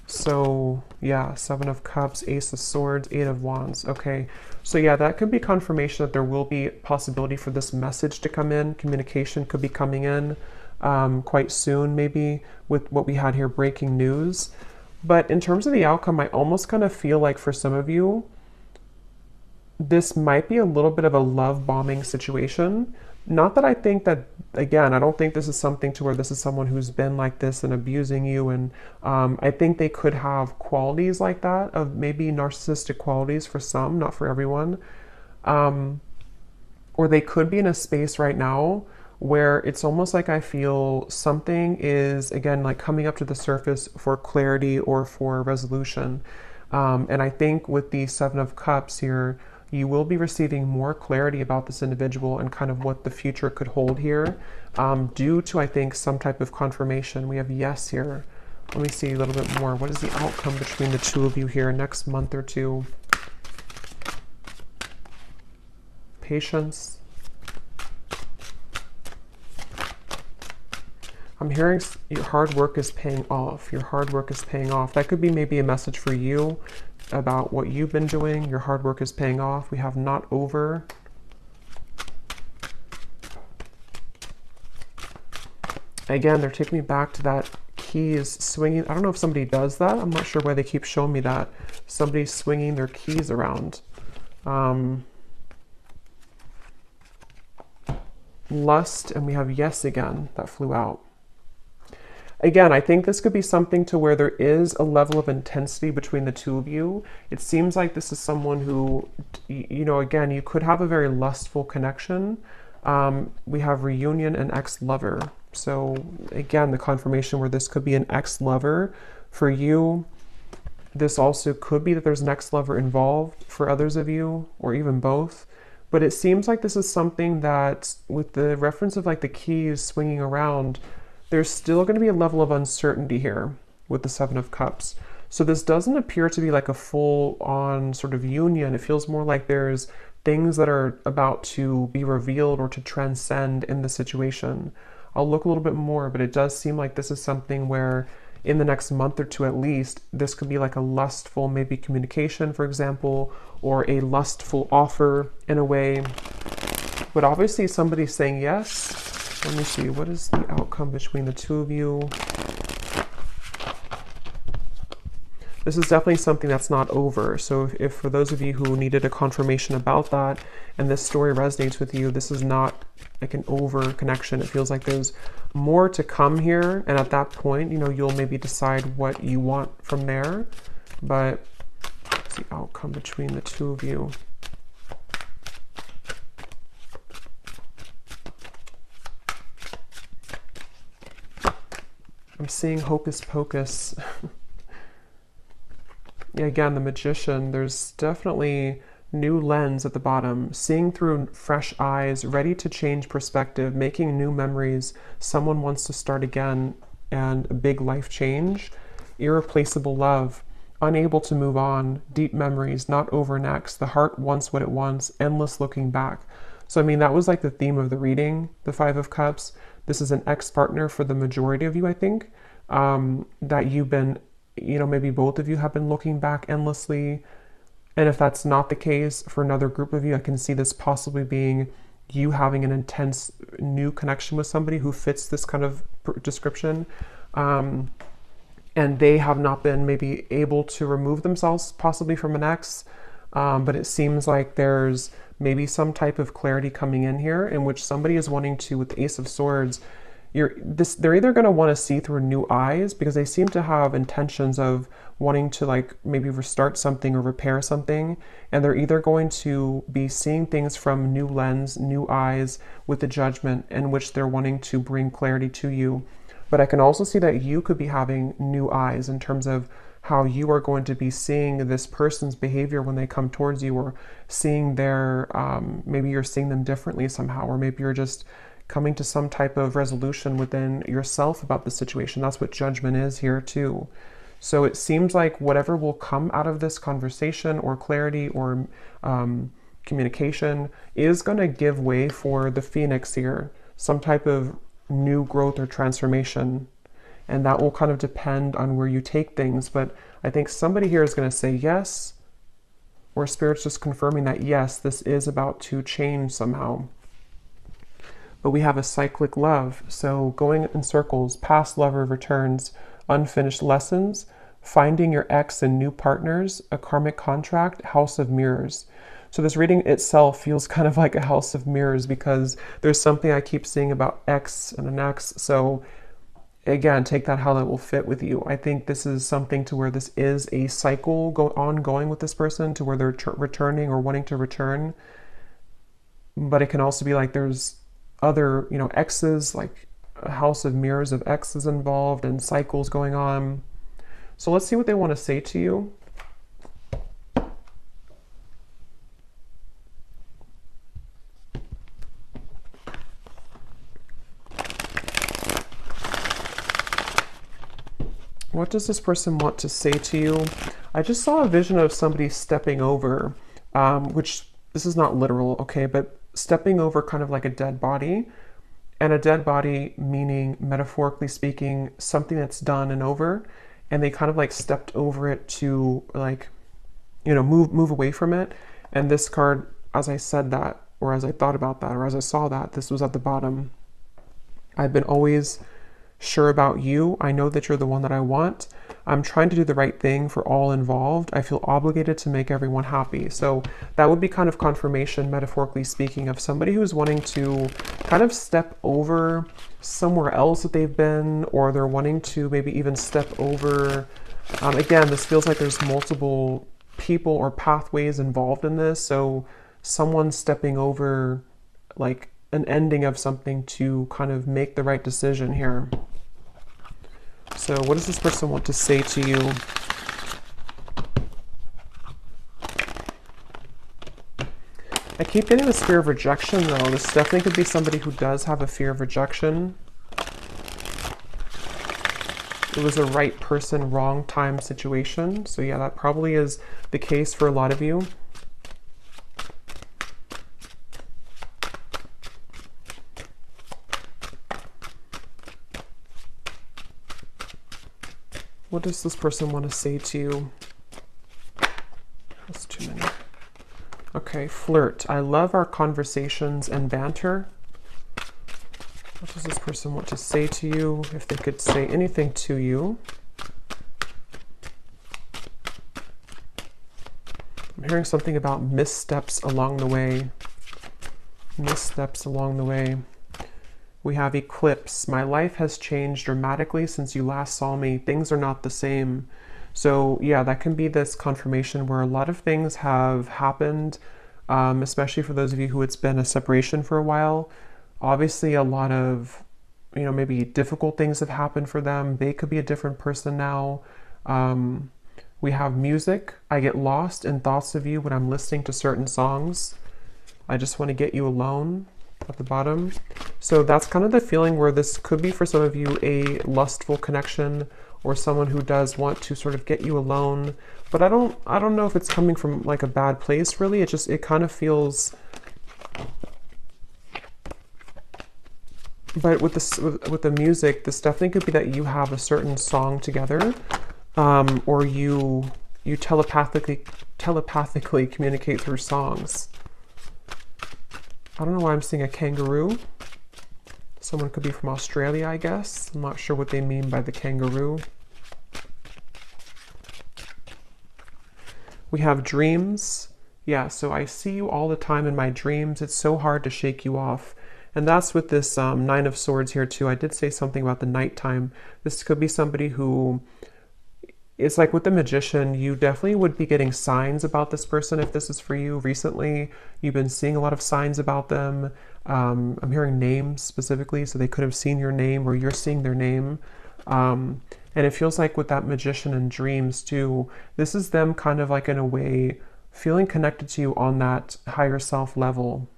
So yeah, 7 of Cups, Ace of Swords, 8 of Wands. Okay, so yeah, that could be confirmation that there will be possibility for this message to come in. Communication could be coming in quite soon, maybe with what we had here, breaking news. But in terms of the outcome, I almost kind of feel like for some of you, this might be a little bit of a love bombing situation. Not that I think that, again, I don't think this is something to where this is someone who's been like this and abusing you. And I think they could have qualities like that, of maybe narcissistic qualities for some, not for everyone. Or they could be in a space right now where it's almost like I feel something is, again, like coming up to the surface for clarity or for resolution. And I think with the 7 of Cups here, you will be receiving more clarity about this individual and kind of what the future could hold here, due to, I think, some type of confirmation. We have yes here. Let me see a little bit more. What is the outcome between the two of you here next month or two? Patience. I'm hearing your hard work is paying off. Your hard work is paying off. That could be maybe a message for you about what you've been doing. Your hard work is paying off. We have not over. Again, they're taking me back to that keys swinging. I don't know if somebody does that. I'm not sure why they keep showing me that. Somebody's swinging their keys around. Lust, and we have yes again. That flew out. Again, I think this could be something to where there is a level of intensity between the two of you. It seems like this is someone who, you know, again, you could have a very lustful connection. We have reunion and ex-lover. So again, the confirmation where this could be an ex-lover for you. This also could be that there's an ex-lover involved for others of you, or even both. But it seems like this is something that, with the reference of like the keys swinging around, there's still going to be a level of uncertainty here with the 7 of Cups. So this doesn't appear to be like a full-on sort of union. It feels more like there's things that are about to be revealed or to transcend in the situation. I'll look a little bit more, but it does seem like this is something where in the next month or two at least, this could be like a lustful maybe communication, for example, or a lustful offer in a way. But obviously somebody's saying yes. Let me see, what is the outcome between the two of you? This is definitely something that's not over. So if for those of you who needed a confirmation about that and this story resonates with you, this is not like an over connection. It feels like there's more to come here. And at that point, you know, you'll maybe decide what you want from there. But what's the outcome between the two of you? I'm seeing hocus pocus. Yeah, again, the Magician, there's definitely new lens at the bottom, seeing through fresh eyes, ready to change perspective, making new memories. Someone wants to start again, and a big life change. Irreplaceable love, unable to move on, deep memories, not over next. The heart wants what it wants, endless looking back. So, I mean, that was like the theme of the reading, the 5 of Cups. This is an ex-partner for the majority of you, I think, that you've been, you know, maybe both of you have been looking back endlessly. And if that's not the case for another group of you, I can see this possibly being you having an intense new connection with somebody who fits this kind of description. And they have not been maybe able to remove themselves possibly from an ex. But it seems like there's maybe some type of clarity coming in here in which somebody is wanting to, with the Ace of Swords, they're either going to want to see through new eyes because they seem to have intentions of wanting to like maybe restart something or repair something, and they're either going to be seeing things from new lens, new eyes with the Judgment in which they're wanting to bring clarity to you. But I can also see that you could be having new eyes in terms of how you are going to be seeing this person's behavior when they come towards you, or seeing their, maybe you're seeing them differently somehow, or maybe you're just coming to some type of resolution within yourself about the situation. That's what Judgment is here too. So it seems like whatever will come out of this conversation or clarity or communication is going to give way for the Phoenix here, some type of new growth or transformation. And that will kind of depend on where you take things. But I think somebody here is going to say yes, or Spirit's just confirming that yes, this is about to change somehow. But we have a cyclic love, so going in circles, past lover returns, unfinished lessons, finding your ex and new partners, a karmic contract, house of mirrors. So this reading itself feels kind of like a house of mirrors because there's something I keep seeing about ex and an ex. So again, take that how that will fit with you. I think this is something to where this is a cycle ongoing with this person, to where they're returning or wanting to return. But it can also be like there's other, exes, like a house of mirrors of exes involved and cycles going on. So let's see what they want to say to you. What does this person want to say to you? I just saw a vision of somebody stepping over, which this is not literal, okay, but stepping over kind of like a dead body, and a dead body meaning, metaphorically speaking, something that's done and over, and they kind of like stepped over it to like, move away from it. And this card, as I said that, or as I thought about that, or as I saw that, this was at the bottom. I've been always sure about you. I know that you're the one that I want. I'm trying to do the right thing for all involved. I feel obligated to make everyone happy. So that would be kind of confirmation, metaphorically speaking, of somebody who's wanting to kind of step over somewhere else that they've been, or they're wanting to maybe even step over. Again, this feels like there's multiple people or pathways involved in this. So someone stepping over like an ending of something to kind of make the right decision here. So what does this person want to say to you? I keep getting this fear of rejection though. This definitely could be somebody who does have a fear of rejection. It was a right person, wrong time situation. So yeah, that probably is the case for a lot of you. What does this person want to say to you? That's too many. Okay, flirt. I love our conversations and banter. What does this person want to say to you? If they could say anything to you. I'm hearing something about missteps along the way. Missteps along the way. We have eclipse. My life has changed dramatically since you last saw me. Things are not the same. So yeah, that can be this confirmation where a lot of things have happened, especially for those of you who it's been a separation for a while. Obviously a lot of, maybe difficult things have happened for them. They could be a different person now. We have music. I get lost in thoughts of you when I'm listening to certain songs. I just want to get you alone. At the bottom. So that's kind of the feeling where this could be for some of you a lustful connection, or someone who does want to sort of get you alone. But I don't know if it's coming from like a bad place really. It kind of feels. But with this, with the music, this definitely could be that you have a certain song together, or you telepathically communicate through songs. I don't know why I'm seeing a kangaroo. Someone could be from Australia, I guess. I'm not sure what they mean by the kangaroo. We have dreams, Yeah, so I see you all the time in my dreams. It's so hard to shake you off. And that's with this Nine of Swords here too. I did say something about the nighttime. This could be somebody who, it's like with the Magician, you definitely would be getting signs about this person if this is for you recently. You've been seeing a lot of signs about them. I'm hearing names specifically, so they could have seen your name or you're seeing their name. And it feels like with that Magician and dreams too, this is them kind of like in a way feeling connected to you on that higher self level.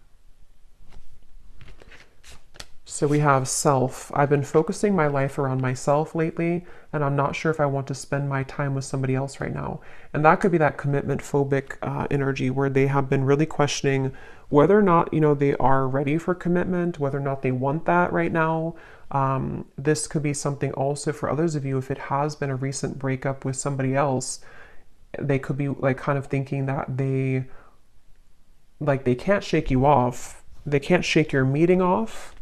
So we have self. I've been focusing my life around myself lately, and I'm not sure if I want to spend my time with somebody else right now. And that could be that commitment phobic energy where they have been really questioning whether or not, they are ready for commitment, whether or not they want that right now. This could be something also for others of you, if it has been a recent breakup with somebody else, they could be like kind of thinking that they can't shake you off. They can't shake your meeting off,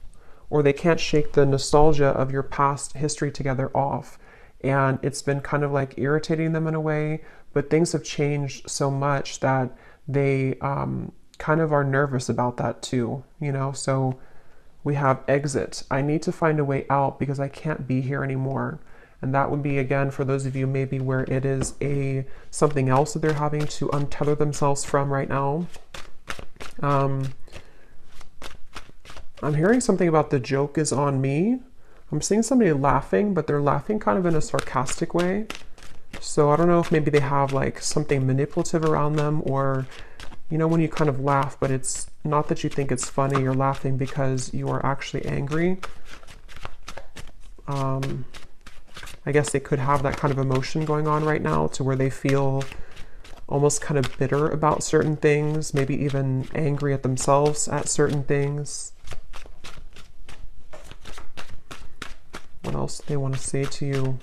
or they can't shake the nostalgia of your past history together off. And it's been kind of like irritating them in a way, but things have changed so much that they kind of are nervous about that too, So we have exit. I need to find a way out because I can't be here anymore. And that would be, again, for those of you maybe where it is something else that they're having to untether themselves from right now. I'm hearing something about the joke is on me. I'm seeing somebody laughing, but they're laughing kind of in a sarcastic way. So I don't know if maybe they have like something manipulative around them, or, when you kind of laugh, but it's not that you think it's funny, you're laughing because you are actually angry. I guess they could have that kind of emotion going on right now to where they feel almost kind of bitter about certain things, maybe even angry at themselves at certain things. What else do they want to say to you?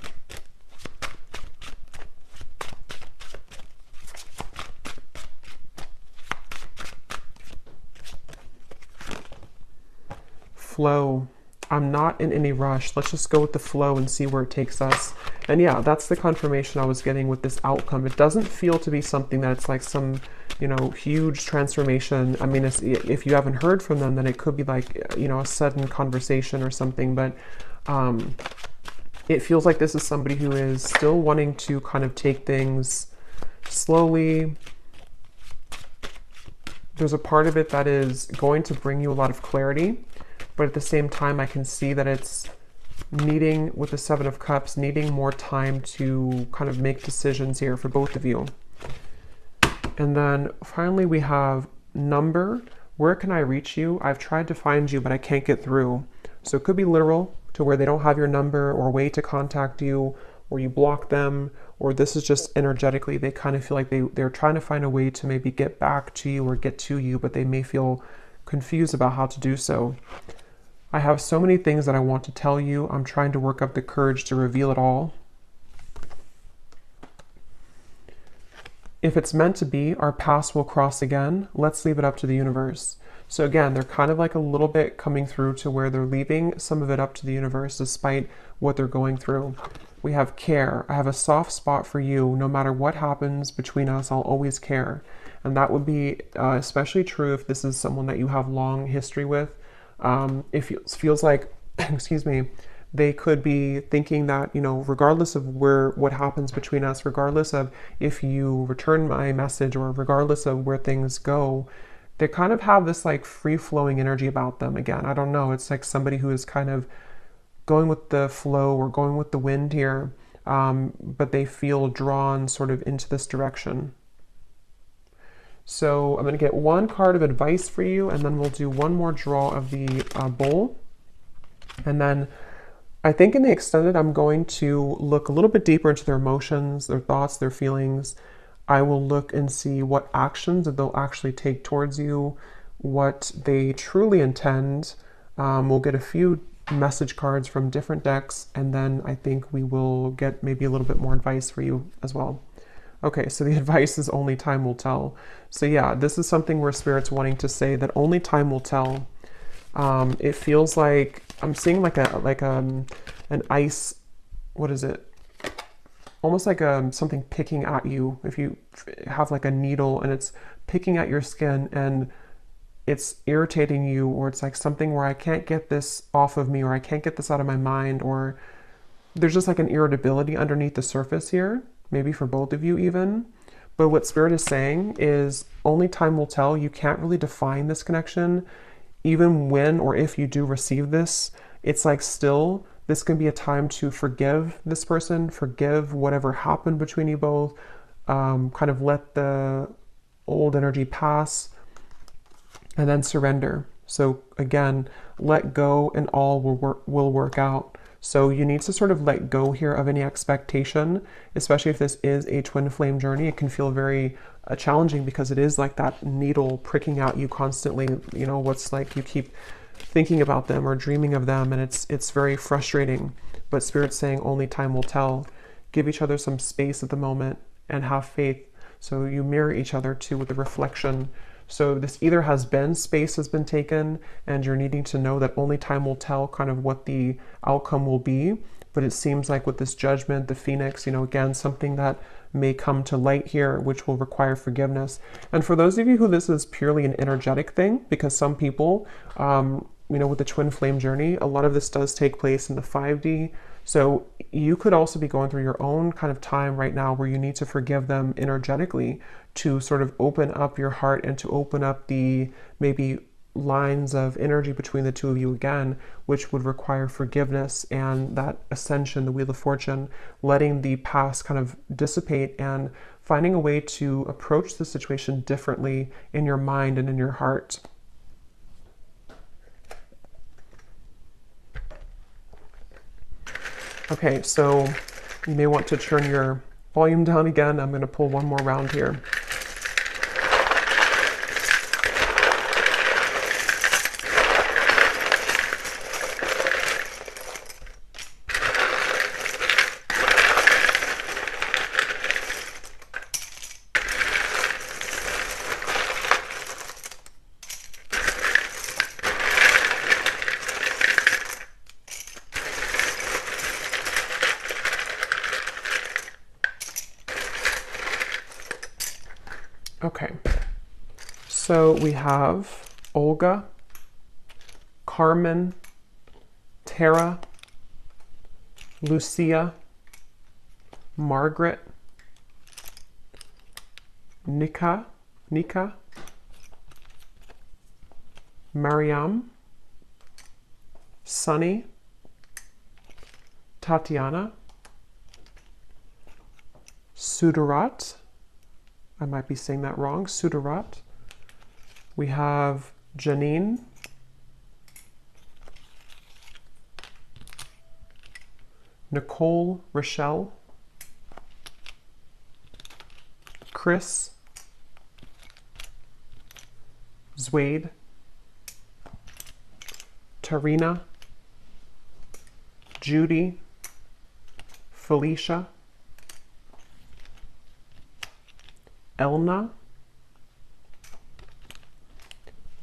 Flow. I'm not in any rush. Let's just go with the flow and see where it takes us. And yeah, that's the confirmation I was getting with this outcome. It doesn't feel to be something that it's like some, huge transformation. I mean, if you haven't heard from them, then it could be like, a sudden conversation or something. But it feels like this is somebody who is still wanting to kind of take things slowly. There's a part of it that is going to bring you a lot of clarity. But at the same time, I can see that it's needing, with the Seven of Cups, needing more time to kind of make decisions here for both of you. And then finally we have number. Where can I reach you? I've tried to find you, but I can't get through. So it could be literal, to where they don't have your number or way to contact you, or you block them, or this is just energetically, they kind of feel like they're trying to find a way to maybe get back to you or get to you, but they may feel confused about how to do so. I have so many things that I want to tell you. I'm trying to work up the courage to reveal it all. If it's meant to be, our paths will cross again. Let's leave it up to the universe. So again, they're kind of like a little bit coming through to where they're leaving some of it up to the universe despite what they're going through. We have care. I have a soft spot for you. No matter what happens between us, I'll always care. And that would be especially true if this is someone that you have long history with. It feels like, excuse me, they could be thinking that, regardless of what happens between us, regardless of if you return my message or regardless of where things go, they kind of have this like free-flowing energy about them again. I don't know. It's like somebody who is kind of going with the flow or going with the wind here, but they feel drawn sort of into this direction. So I'm going to get one card of advice for you, and then we'll do one more draw of the bowl. And then I think in the extended, I'm going to look a little bit deeper into their emotions, their thoughts, their feelings. I will look and see what actions that they'll actually take towards you, what they truly intend. We'll get a few message cards from different decks, and then I think we will get maybe a little bit more advice for you as well. Okay, so the advice is only time will tell. So yeah, this is something where Spirit's wanting to say that only time will tell. It feels like I'm seeing like an ice, what is it? almost like something picking at you. If you have like a needle and it's picking at your skin and it's irritating you, or it's like something where I can't get this off of me, or I can't get this out of my mind, or there's just like an irritability underneath the surface here, maybe for both of you even. But what Spirit is saying is only time will tell. You can't really define this connection. Even when or if you do receive this, it's like still, this can be a time to forgive this person, forgive whatever happened between you both, kind of let the old energy pass, and then surrender. So again, let go and all will work out. So you need to sort of let go here of any expectation, especially if this is a twin flame journey. It can feel very challenging because it is like that needle pricking out you constantly. You know, what's like you keep thinking about them or dreaming of them, and it's very frustrating. But Spirit's saying only time will tell. Give each other some space at the moment and have faith. So you mirror each other too with the reflection. So this either has been, space has been taken, and you're needing to know that only time will tell kind of what the outcome will be. But it seems like with this judgment, the Phoenix, you know, again, something that may come to light here, which will require forgiveness. And for those of you who this is purely an energetic thing, because some people, you know, with the twin flame journey, a lot of this does take place in the 5D. So you could also be going through your own kind of time right now where you need to forgive them energetically to sort of open up your heart and to open up the maybe lines of energy between the two of you again, which would require forgiveness and that ascension, the Wheel of Fortune, letting the past kind of dissipate and finding a way to approach the situation differently in your mind and in your heart. Okay, so you may want to turn your volume down again. I'm going to pull one more round here. Okay, so we have Olga, Carmen, Tara, Lucia, Margaret, Nika, Mariam, Sunny, Tatiana, Sudarat, I might be saying that wrong, Sudarat. We have Janine, Nicole Rochelle, Chris, Zwade, Tarina, Judy, Felicia, Elna,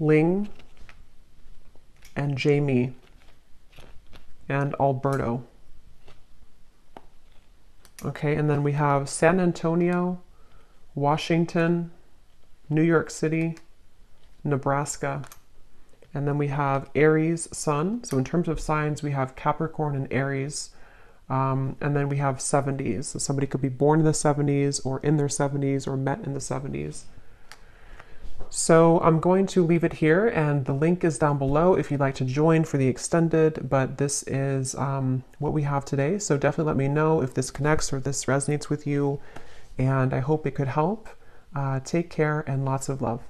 Ling, and Jamie, and Alberto. Okay, and then we have San Antonio, Washington, New York City, Nebraska, and then we have Aries Sun. So in terms of signs, we have Capricorn and Aries. And then we have 70s. So somebody could be born in the 70s or in their 70s or met in the 70s. So I'm going to leave it here, and the link is down below if you'd like to join for the extended, but this is what we have today. So definitely let me know if this connects or this resonates with you, and I hope it could help. Take care and lots of love.